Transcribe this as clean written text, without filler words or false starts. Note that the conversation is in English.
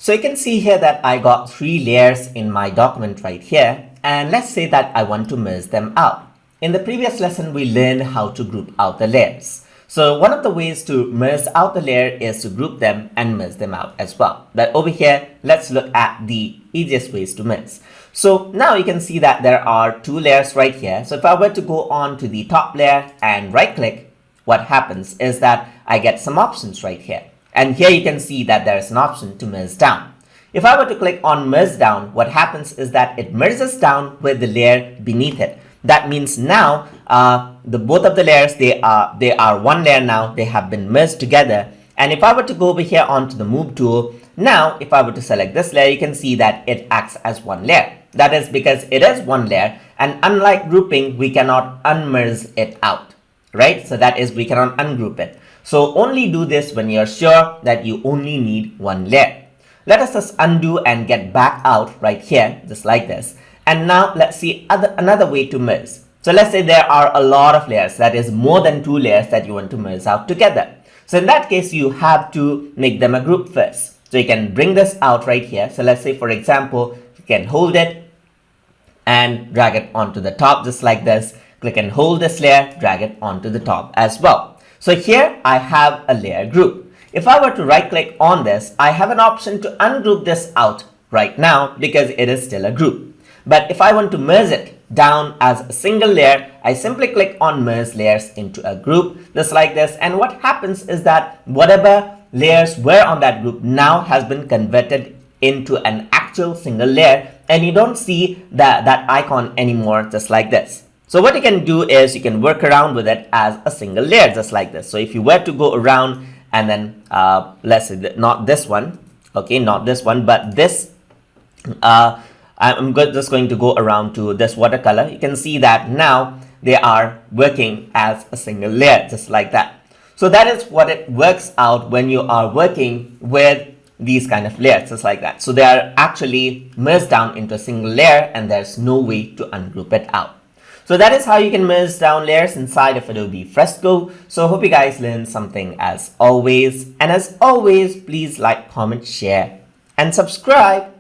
So you can see here that I got 3 layers in my document right here, and let's say that I want to merge them out. In the previous lesson, we learned how to group out the layers. So one of the ways to merge out the layer is to group them and merge them out as well. But over here, let's look at the easiest ways to merge. So now you can see that there are 2 layers right here. So if I were to go on to the top layer and right click, what happens is that I get some options right here. And here you can see that there is an option to merge down. If I were to click on merge down, what happens is that it merges down with the layer beneath it. That means now both of the layers, they are one layer now. They have been merged together. And if I were to go over here onto the move tool, now if I were to select this layer, you can see that it acts as one layer. That is because it is one layer, and unlike grouping, we cannot unmerge it out, right? So that is, we cannot ungroup it. So only do this when you're sure that you only need one layer. Let us just undo and get back out right here, just like this. And now let's see another way to merge. So let's say there are a lot of layers, that is more than 2 layers that you want to merge out together. So in that case, you have to make them a group first. So you can bring this out right here. So let's say, for example, you can hold it and drag it onto the top just like this. Click and hold this layer, drag it onto the top as well. So here I have a layer group. If I were to right click on this, I have an option to ungroup this out right now because it is still a group. But if I want to merge it down as a single layer, I simply click on merge layers into a group just like this. And what happens is that whatever layers were on that group now has been converted into an actual single layer, and you don't see that icon anymore just like this. So what you can do is you can work around with it as a single layer just like this. So if you were to go around and then let's say not this one, okay, not this one, but this, I'm just going to go around to this watercolor. You can see that now they are working as a single layer just like that. So that is what it works out when you are working with these kind of layers just like that. So they are actually merged down into a single layer, and there's no way to ungroup it out. So that is how you can merge down layers inside of Adobe Fresco. So I hope you guys learned something as always. And as always, please like, comment, share, and subscribe.